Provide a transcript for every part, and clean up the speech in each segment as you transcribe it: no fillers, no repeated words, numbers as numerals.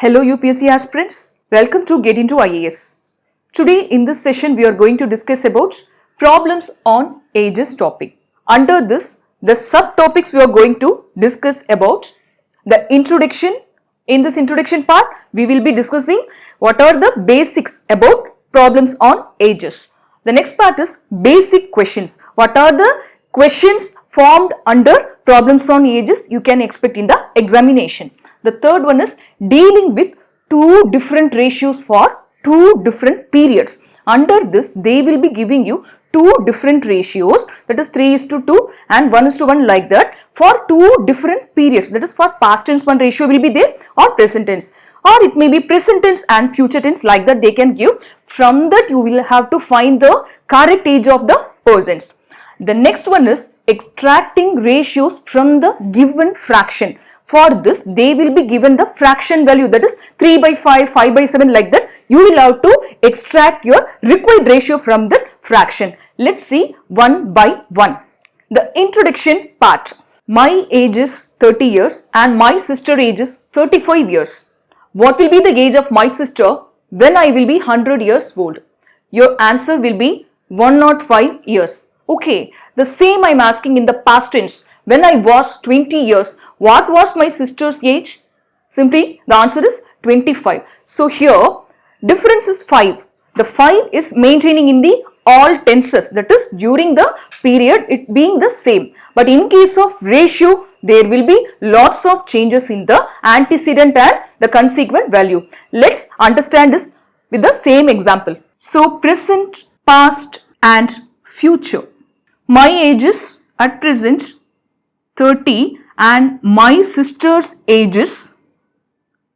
Hello UPSC aspirants, welcome to Get Into IAS. Today in this session we are going to discuss about problems on ages topic. Under this, the subtopics we are going to discuss about the introduction. In this introduction part, we will be discussing what are the basics about problems on ages. The next part is basic questions. What are the questions formed under problems on ages you can expect in the examination. The third one is dealing with two different ratios for two different periods. Under this, they will be giving you two different ratios, that is 3:2 and 1:1 like that, for two different periods. That is for past tense one ratio will be there or present tense, or it may be present tense and future tense like that they can give. From that you will have to find the correct age of the persons. The next one is extracting ratios from the given fraction. For this, they will be given the fraction value, that is 3/5, 5/7 like that. You will have to extract your required ratio from that fraction. Let's see one by one. The introduction part. My age is 30 years and my sister age is 35 years. What will be the age of my sister when I will be 100 years old? Your answer will be 105 years. Okay, the same I am asking in the past tense. When I was 20 years, what was my sister's age? Simply the answer is 25. So here difference is 5. The 5 is maintaining in the all tenses, that is during the period it being the same. But in case of ratio, there will be lots of changes in the antecedent and the consequent value. Let's understand this with the same example. So present, past and future. My age is at present 30 and my sister's age is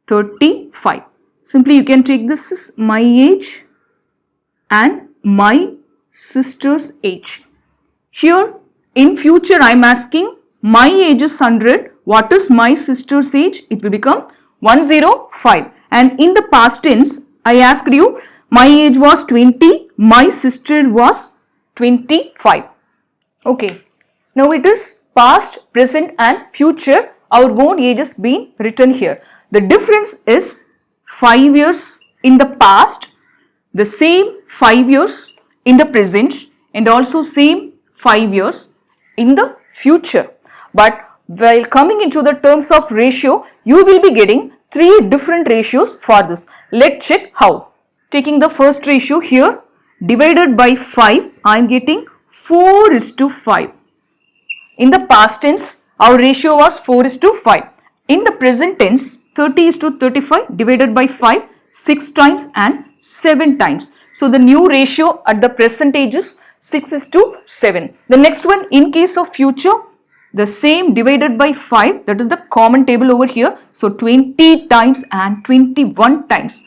35. Simply you can take this as my age and my sister's age. Here in future I am asking my age is 100. What is my sister's age? It will become 105. And in the past tense I asked you my age was 20, my sister was 25. Okay. Now it is past, present and future. Our own ages being written here. The difference is 5 years in the past, the same 5 years in the present and also same 5 years in the future. But while coming into the terms of ratio, you will be getting three different ratios for this. Let's check how. Taking the first ratio here, divided by 5, I am getting 4:5. In the past tense, our ratio was 4:5. In the present tense, 30:35 divided by 5, 6 times and 7 times. So the new ratio at the present age is 6:7. The next one, in case of future, the same divided by 5, that is the common table over here. So 20 times and 21 times.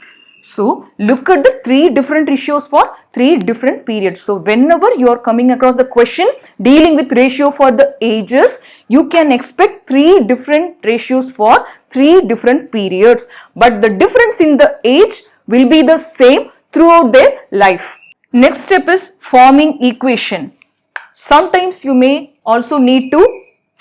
So look at the three different ratios for three different periods. So whenever you are coming across the question dealing with ratio for the ages, you can expect three different ratios for three different periods. But the difference in the age will be the same throughout their life. Next step is forming equation. Sometimes you may also need to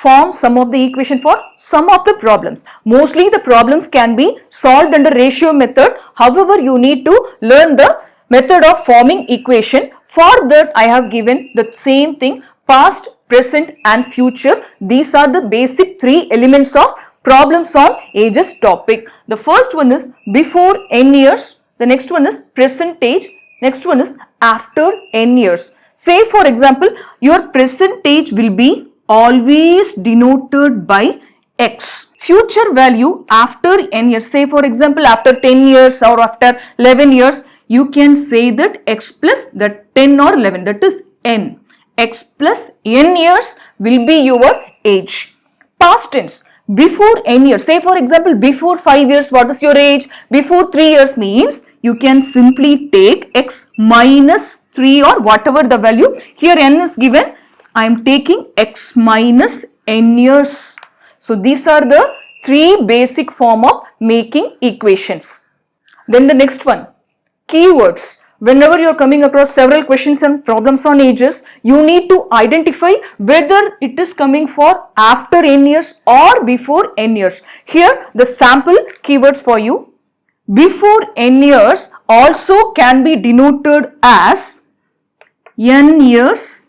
form some of the equation for some of the problems. Mostly the problems can be solved under ratio method. However, you need to learn the method of forming equation. For that, I have given the same thing, past, present and future. These are the basic three elements of problems on ages topic. The first one is before n years. The next one is present age. Next one is after n years. Say for example, your present age will be always denoted by x. Future value after n years, say for example after 10 years or after 11 years, you can say that x plus that 10 or 11, that is n. X plus n years will be your age. Past tense, before n years, say for example before 5 years, what is your age? Before 3 years means you can simply take x minus 3 or whatever the value. Here n is given. I am taking x minus n years. So these are the three basic form of making equations. Then the next one, keywords. Whenever you are coming across several questions and problems on ages, you need to identify whether it is coming for after n years or before n years. Here the sample keywords for you. before n years also can be denoted as n years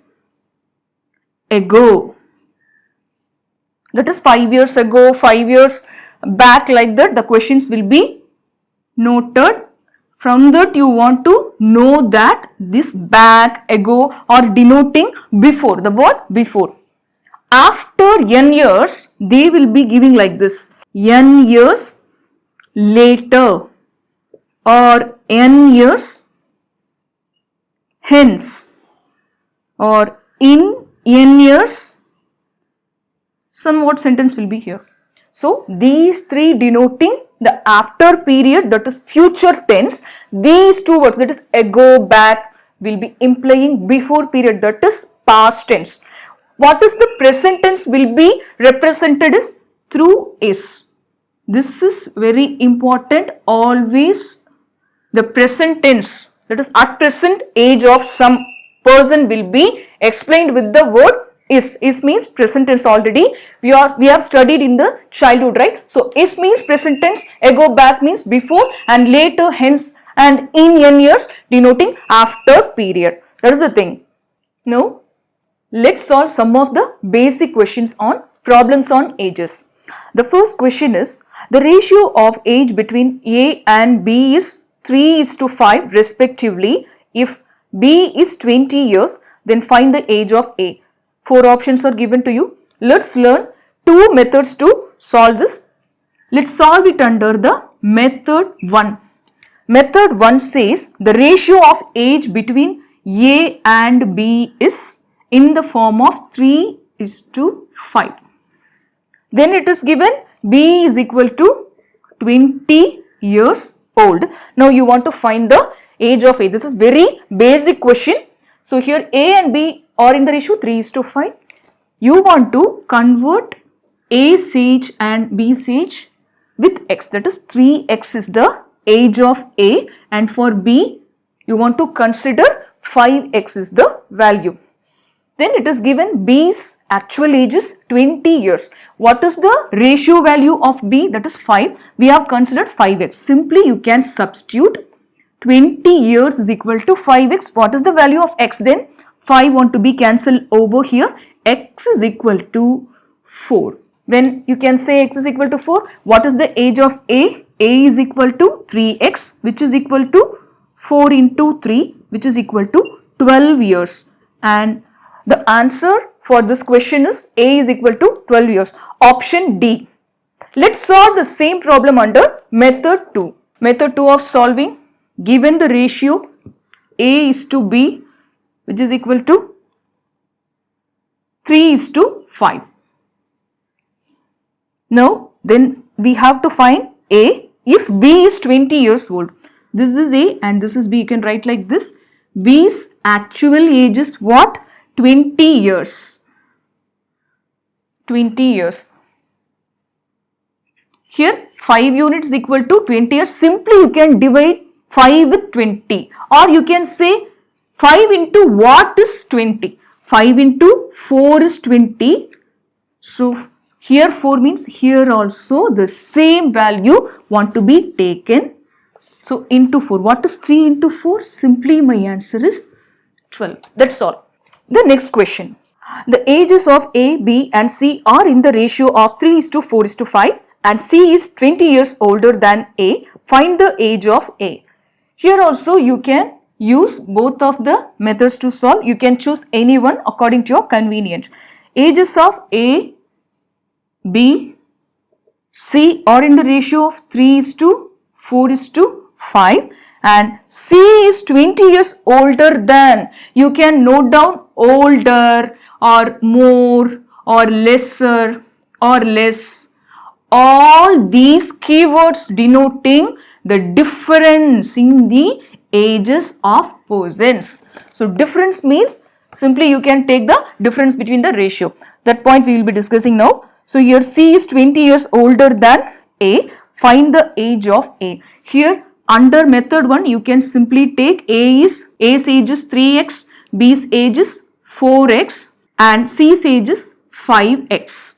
ago. That is 5 years ago, 5 years back, like that the questions will be noted. From that you want to know that this back, ago or denoting before, the word before. After n years they will be giving like this, n years later or n years hence or in n years, somewhat sentence will be here. So these three denoting the after period, that is future tense. These two words, that is ago, back, will be implying before period, that is past tense. What is the present tense will be represented is through is. This is very important. Always the present tense, that is at present age of some person, will be explained with the word is. Is means present tense. Already we have studied in the childhood, right? So is means present tense, ago, back means before, and later, hence, and in n years denoting after period. That is the thing. Now let's solve some of the basic questions on problems on ages. The first question is, the ratio of age between A and B is 3:5 respectively. If B is 20 years, then find the age of A. 4 options are given to you. Let's learn 2 methods to solve this. Let's solve it under the method 1. Method 1 says the ratio of age between A and B is in the form of 3:5. Then it is given B is equal to 20 years old. Now you want to find the age of A. This is very basic question. So here A and B are in the ratio 3:5. You want to convert A's age and B's age with X. That is 3X is the age of A, and for B you want to consider 5X is the value. Then it is given B's actual age is 20 years. What is the ratio value of B? That is 5. We have considered 5X. Simply you can substitute 20 years is equal to 5X. What is the value of X then? 5 want to be cancelled over here. X is equal to 4. When you can say X is equal to 4, what is the age of A? A is equal to 3X, which is equal to 4 into 3, which is equal to 12 years. And the answer for this question is A is equal to 12 years. Option D. Let's solve the same problem under method 2. Method 2 of solving, given the ratio A is to B, which is equal to 3:5. Now then we have to find A. If B is 20 years old, this is A and this is B, you can write like this. B's actual age is what? 20 years. 20 years. Here 5 units equal to 20 years. Simply you can divide 5 with 20, or you can say 5 into what is 20? 5 into 4 is 20. So here 4 means here also the same value want to be taken. So into 4. What is 3 into 4? Simply my answer is 12. That's all. The next question. The ages of A, B and C are in the ratio of 3:4:5 and C is 20 years older than A. Find the age of A. Here also you can use both of the methods to solve. You can choose any one according to your convenience. Ages of A, B, C are in the ratio of 3:4:5 and C is 20 years older than. You can note down older or more or lesser or less. All these keywords denoting the difference in the ages of persons. So difference means simply you can take the difference between the ratio. That point we will be discussing now. So here C is 20 years older than A. Find the age of A. Here under method 1 you can simply take A's age is 3x, B's age is 4x and C's age is 5x.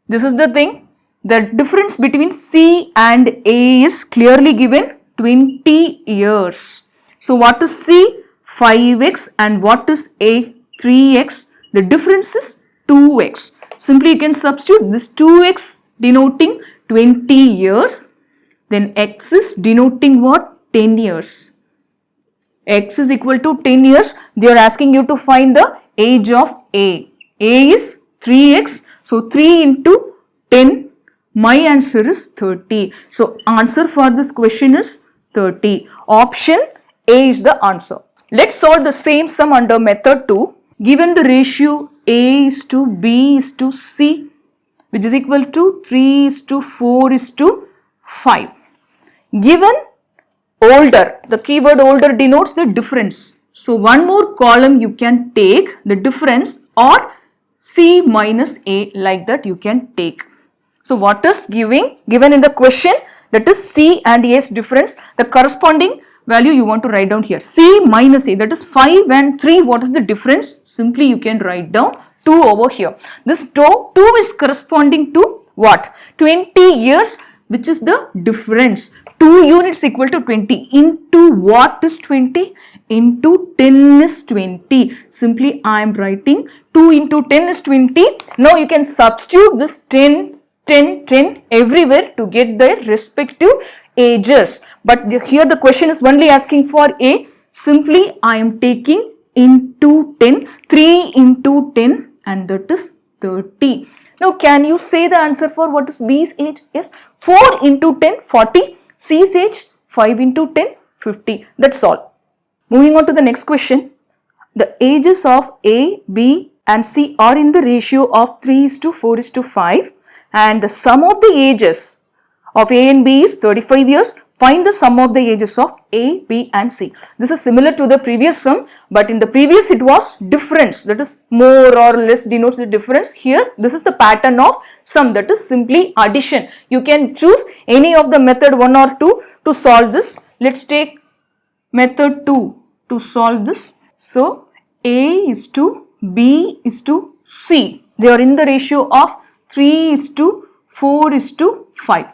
This is the thing. The difference between C and A is clearly given 20 years. So what is C? 5x, and what is A? 3x. The difference is 2x. Simply you can substitute this 2x denoting 20 years. Then x is denoting what? 10 years. X is equal to 10 years. They are asking you to find the age of A. A is 3x. So 3 into 10. My answer is 30. So answer for this question is 30. Option A is the answer. Let's solve the same sum under method 2. Given the ratio A is to B is to C, which is equal to 3 is to 4 is to 5. Given older, the keyword older denotes the difference. So one more column you can take the difference, or C minus A, like that you can take. So what is given in the question? That is C and A's difference. The corresponding value you want to write down here. C minus A, that is 5 and 3. What is the difference? Simply you can write down 2 over here. This 2 is corresponding to what? 20 years, which is the difference. 2 units equal to 20. Into what is 20? Into 10 is 20. Simply I am writing 2 into 10 is 20. Now you can substitute this 10 everywhere to get their respective ages. But here the question is only asking for A. Simply I am taking into 10. 3 into 10, and that is 30. Now can you say the answer for what is B's age? Yes, 4 into 10, 40. C's age, 5 into 10, 50. That's all. Moving on to the next question. The ages of A, B and C are in the ratio of 3 is to 4 is to 5. And the sum of the ages of A and B is 35 years. Find the sum of the ages of A, B and C. This is similar to the previous sum, but in the previous it was difference, that is more or less denotes the difference. Here this is the pattern of sum, that is simply addition. You can choose any of the method 1 or 2 to solve this. Let's take method 2 to solve this. So A is to B is to C. They are in the ratio of 3 is to 4 is to 5.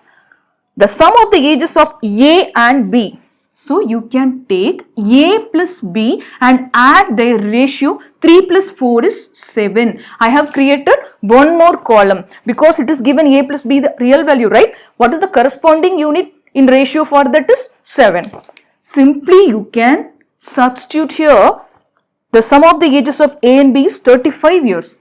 The sum of the ages of A and B. So you can take A plus B and add their ratio. 3 plus 4 is 7. I have created one more column because it is given A plus B the real value, right? What is the corresponding unit in ratio for that is 7. Simply you can substitute here. The sum of the ages of A and B is 35 years.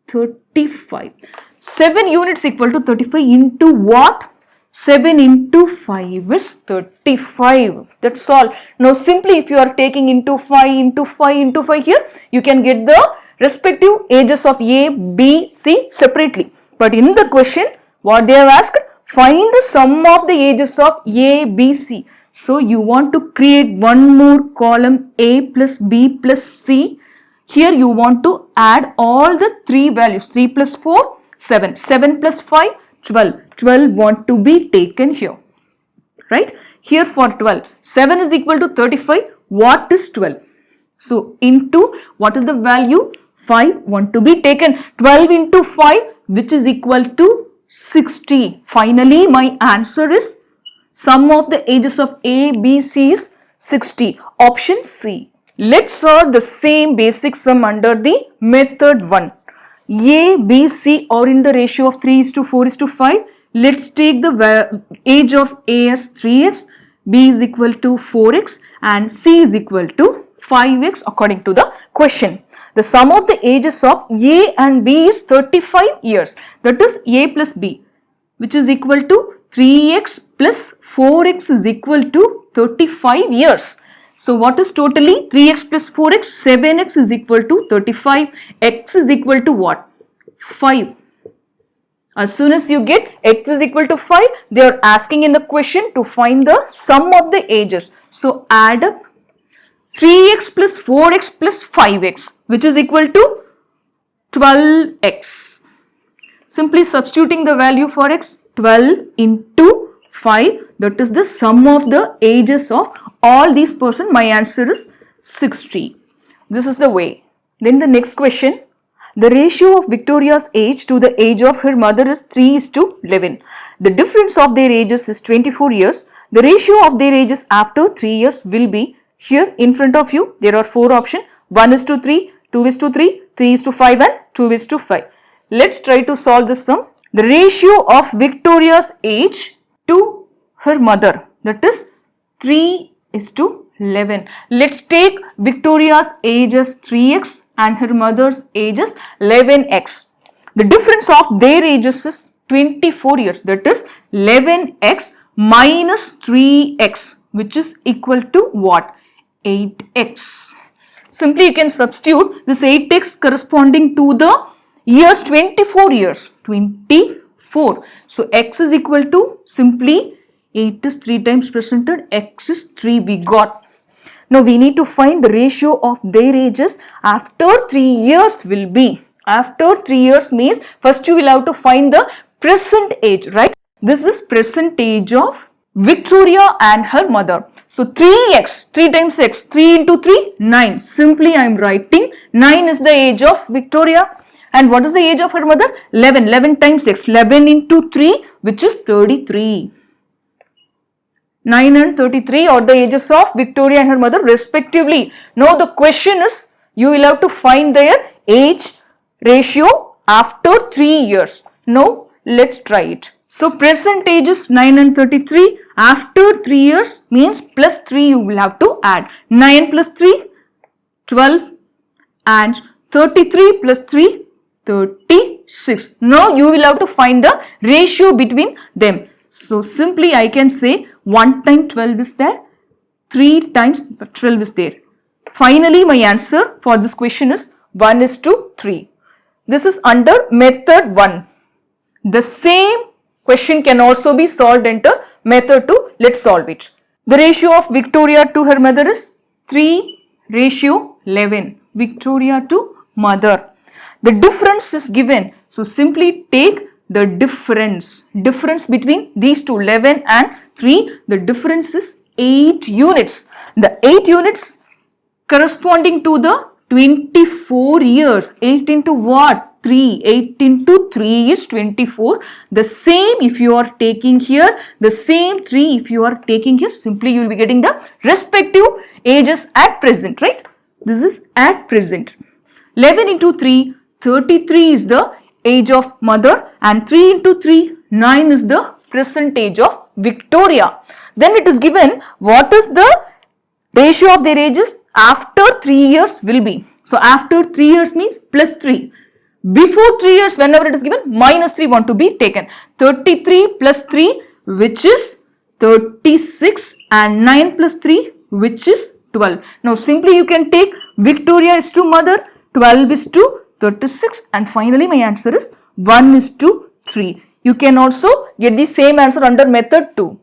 35. 7 units equal to 35 into what? 7 into 5 is 35. That's all. Now simply if you are taking into 5 into 5 into 5 here, you can get the respective ages of A, B, C separately. But in the question, what they have asked? Find the sum of the ages of A, B, C. So you want to create one more column A plus B plus C. Here you want to add all the 3 values. 3 plus 4, 7. 7 plus 5, 12. 12 want to be taken here. Right? Here for 12. 7 is equal to 35. What is 12? So into what is the value? 5 want to be taken. 12 into 5, which is equal to 60. Finally, my answer is sum of the ages of A, B, C is 60. Option C. Let's solve the same basic sum under the method 1. A, B, C are in the ratio of 3 is to 4 is to 5. Let's take the age of A as 3x, B is equal to 4x and C is equal to 5x according to the question. The sum of the ages of A and B is 35 years. That is A plus B, which is equal to 3x plus 4x is equal to 35 years. So what is totally 3x plus 4x? 7x is equal to 35. X is equal to what? 5. As soon as you get x is equal to 5, they are asking in the question to find the sum of the ages. So add up 3x plus 4x plus 5x, which is equal to 12x. Simply substituting the value for x, 12 into 5, that is the sum of the ages of all these persons. My answer is 60. This is the way. Then the next question, The ratio of Victoria's age to the age of her mother is 3:11. The difference of their ages is 24 years. The ratio of their ages after 3 years will be, here in front of you there are 4 options, 1:3, 2:3, 3:5 and 2:5. Let's try to solve this sum. The ratio of Victoria's age to her mother, that is 3:11. Let's take Victoria's age as 3x and her mother's age as 11x. The difference of their ages is 24 years, that is 11x minus 3x, which is equal to what? 8x. Simply you can substitute this 8x corresponding to the years, 24 years, 24. So x is equal to, simply 8 is 3 times presented, x is 3 we got. Now we need to find the ratio of their ages after 3 years will be. After 3 years means first you will have to find the present age, right? This is present age of Victoria and her mother. So 3x, 3 times x, 3 into 3, 9. Simply I am writing 9 is the age of Victoria. And what is the age of her mother? 11. 11 times x, 11 into 3, which is 33. 9 and 33 are the ages of Victoria and her mother respectively. Now the question is, you will have to find their age ratio after 3 years. Now let's try it. So present age is 9 and 33. After 3 years means plus 3 you will have to add. 9 plus 3, 12 and 33 plus 3, 36. Now you will have to find the ratio between them. So simply I can say 1 times 12 is there, 3 times 12 is there. Finally my answer for this question is 1:3. This is under method 1. The same question can also be solved under method 2. Let's solve it. The ratio of Victoria to her mother is 3:11. Victoria to mother. The difference is given. So simply take the difference between these two, 11 and 3. The difference is 8 units. The 8 units corresponding to the 24 years. 8 into what? 3. 8 into 3 is 24. The same if you are taking here, the same 3 if you are taking here, simply you will be getting the respective ages at present, right? This is at present. 11 into 3, 33 is the age of mother, and 3 into 3, 9 is the present age of Victoria. Then it is given what is the ratio of their ages after 3 years will be. So after 3 years means plus 3. Before 3 years, whenever it is given, minus 3 want to be taken. 33 plus 3, which is 36, and 9 plus 3, which is 12. Now simply you can take Victoria is to mother, 12 is to 36, and finally my answer is 1:3. You can also get the same answer under method 2.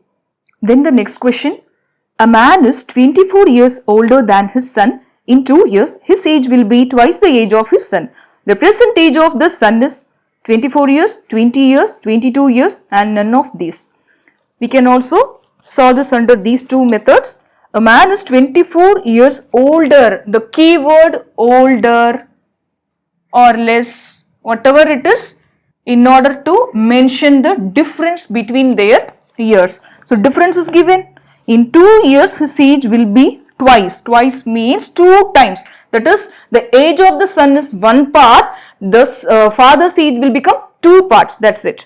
Then the next question. A man is 24 years older than his son. In 2 years, his age will be twice the age of his son. The present age of the son is 24 years, 20 years, 22 years, and none of these. We can also solve this under these two methods. A man is 24 years older. The keyword older or less, whatever it is, in order to mention the difference between their years. So difference is given. In 2 years, his age will be twice. Twice means 2 times. That is, the age of the son is 1 part. The father's age will become 2 parts. That's it.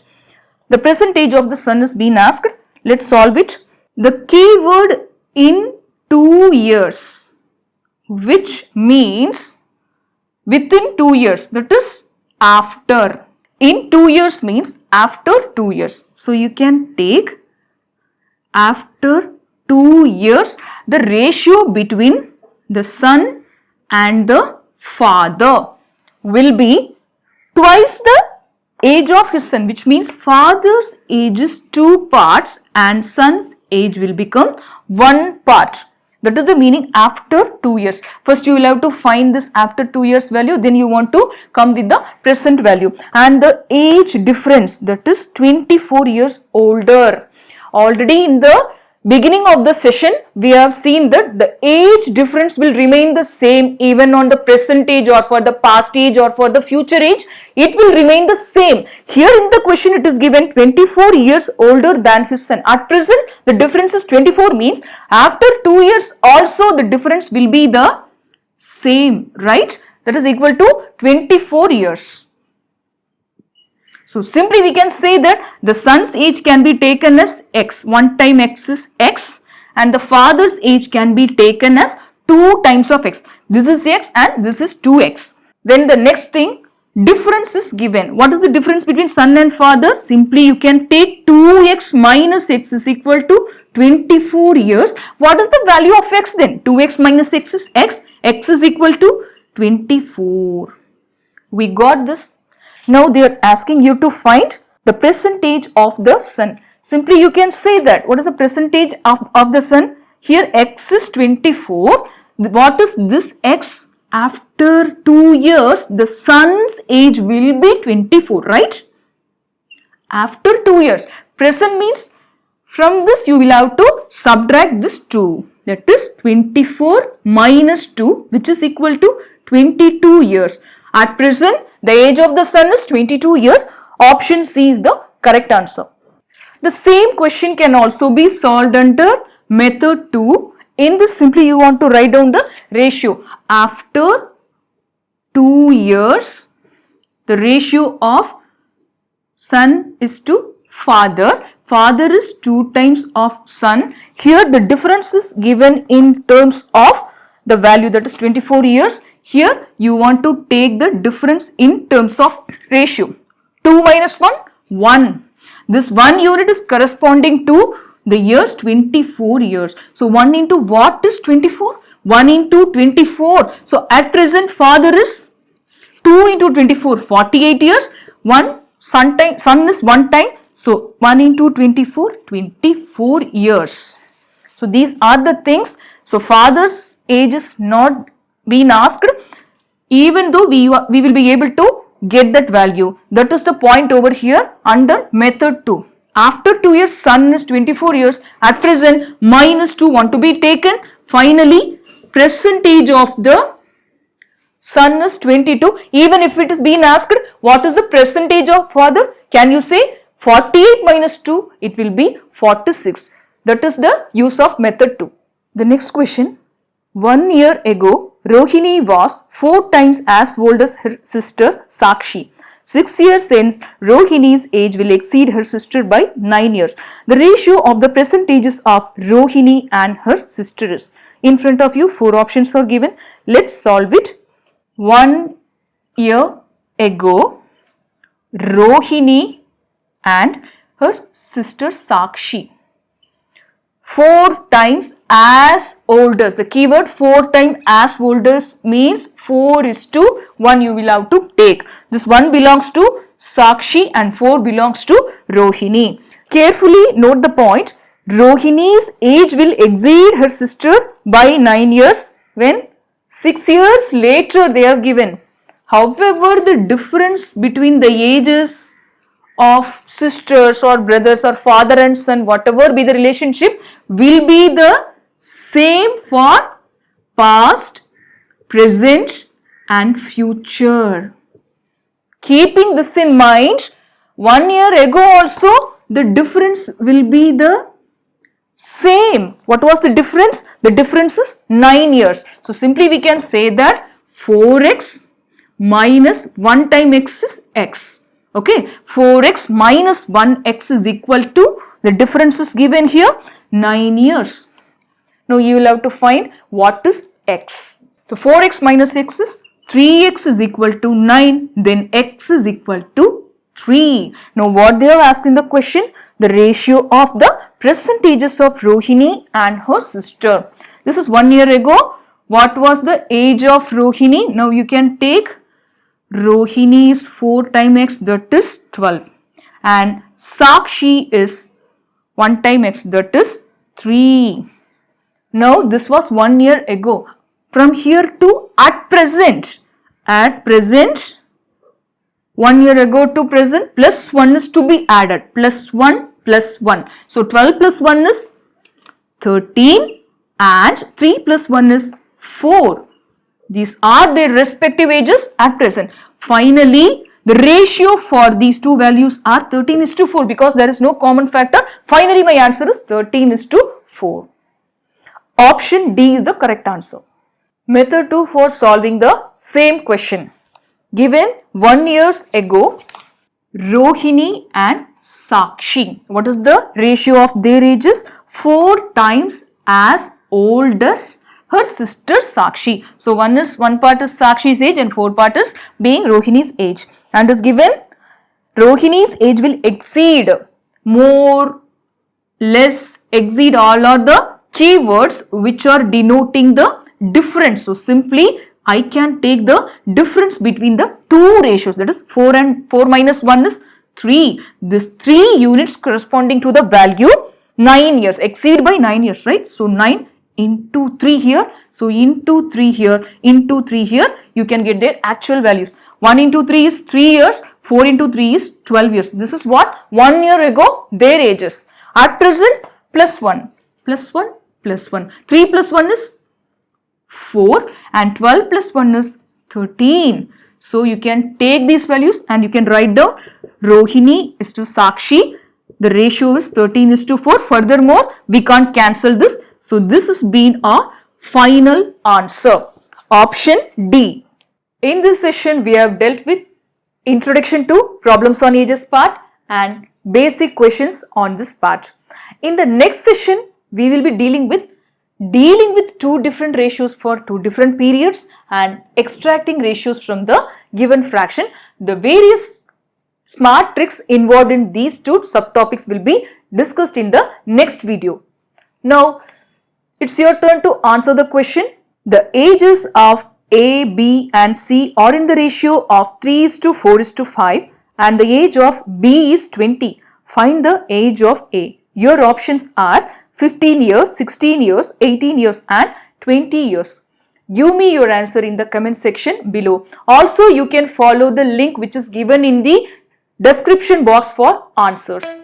The present age of the son is being asked. Let's solve it. The keyword in 2 years, which means within 2 years, that is after. In 2 years means after 2 years. So you can take after 2 years, the ratio between the son and the father will be twice the age of his son, which means father's age is 2 parts and son's age will become 1 part. That is the meaning after 2 years. First you will have to find this after 2 years value, then you want to come with the present value. And the age difference, that is 24 years older. Already in the beginning of the session, we have seen that the age difference will remain the same even on the present age or for the past age or for the future age. It will remain the same. Here in the question it is given 24 years older than his son. At present the difference is 24, means after 2 years also the difference will be the same, right? That is equal to 24 years. So simply we can say that the son's age can be taken as x. 1 time x is x, and the father's age can be taken as 2 times of x. This is x and this is 2x. Then the next thing, difference is given. What is the difference between son and father? Simply you can take 2x minus x is equal to 24 years. What is the value of x then? 2x minus x is x. X is equal to 24. We got this. Now they are asking you to find the percentage of the son. Simply you can say that. What is the percentage of the son? Here x is 24. What is this x? After 2 years, the son's age will be 24, right? After 2 years. Present means from this you will have to subtract this 2. That is 24 minus 2, which is equal to 22 years. At present, the age of the son is 22 years. Option C is the correct answer. The same question can also be solved under method 2. In this, simply you want to write down the ratio. After 2 years, the ratio of son is to father. Father is 2 times of son. Here the difference is given in terms of the value, that is 24 years. Here you want to take the difference in terms of ratio. 2 minus 1, 1. This 1 unit is corresponding to the years 24 years. So 1 into what is 24? 1 into 24. So at present father is 2 into 24, 48 years. Son is 1 time. So 1 into 24, 24 years. So these are the things. So father's age is not been asked, even though we will be able to get that value. That is the point over here under method 2. After 2 years, son is 24 years. At present, minus 2 want to be taken. Finally, percentage of the son is 22. Even if it is being asked, what is the percentage of father? Can you say 48 minus 2? It will be 46. That is the use of method 2. The next question. 1 year ago, Rohini was 4 times as old as her sister Sakshi. 6 years hence, Rohini's age will exceed her sister by 9 years. The ratio of the percentages of Rohini and her sister is. In front of you, 4 options are given. Let's solve it. 1 year ago, Rohini and her sister Sakshi. 4 times as old as. The keyword 4 times as old as means 4 is to 1 you will have to take. This 1 belongs to Sakshi and 4 belongs to Rohini. Carefully note the point. Rohini's age will exceed her sister by 9 years when 6 years later they have given. However, the difference between the ages of sisters or brothers or father and son, whatever be the relationship, will be the same for past, present and future. Keeping this in mind, 1 year ago also the difference will be the same. What was the difference? The difference is 9 years. So simply we can say that 4x minus 1 time x is x. Okay, 4x minus 1x is equal to, the difference is given here, 9 years. Now you will have to find what is x. So 4x minus x is 3x is equal to 9, then x is equal to 3. Now what they have asked in the question? The ratio of the percentages of Rohini and her sister. This is 1 year ago. What was the age of Rohini? Now you can take Rohini is 4 times x, that is 12, and Sakshi is 1 times x, that is 3. Now this was 1 year ago. From here to at present, 1 year ago to present, plus 1 is to be added, plus 1 plus 1. So 12 plus 1 is 13 and 3 plus 1 is 4. These are their respective ages at present. Finally, the ratio for these two values are 13:4 because there is no common factor. Finally, my answer is 13:4. Option D is the correct answer. Method 2 for solving the same question. Given 1 year ago, Rohini and Sakshi. What is the ratio of their ages? 4 times as old as her sister Sakshi. So one part is Sakshi's age and 4 part is being Rohini's age. And is given Rohini's age will exceed, more, less, exceed, all are the keywords which are denoting the difference. So simply I can take the difference between the two ratios, that is 4 and 4 minus 1 is 3. This 3 units corresponding to the value 9 years, exceed by 9 years, right? So 9 into 3 here, so into 3 here, into 3 here, you can get their actual values. 1 into 3 is 3 years, 4 into 3 is 12 years. This is what 1 year ago their ages. At present, plus 1, plus 1, plus 1. 3 plus 1 is 4 and 12 plus 1 is 13. So you can take these values and you can write down Rohini is to Sakshi. The ratio is 13:4. Furthermore, we can't cancel this. So this has been our final answer. Option D. In this session, we have dealt with introduction to problems on ages part and basic questions on this part. In the next session, we will be dealing with two different ratios for two different periods and extracting ratios from the given fraction. The various smart tricks involved in these two subtopics will be discussed in the next video. Now, it's your turn to answer the question. The ages of A, B and C are in the ratio of 3:4:5 and the age of B is 20. Find the age of A. Your options are 15 years, 16 years, 18 years and 20 years. Give me your answer in the comment section below. Also, you can follow the link which is given in the description box for answers.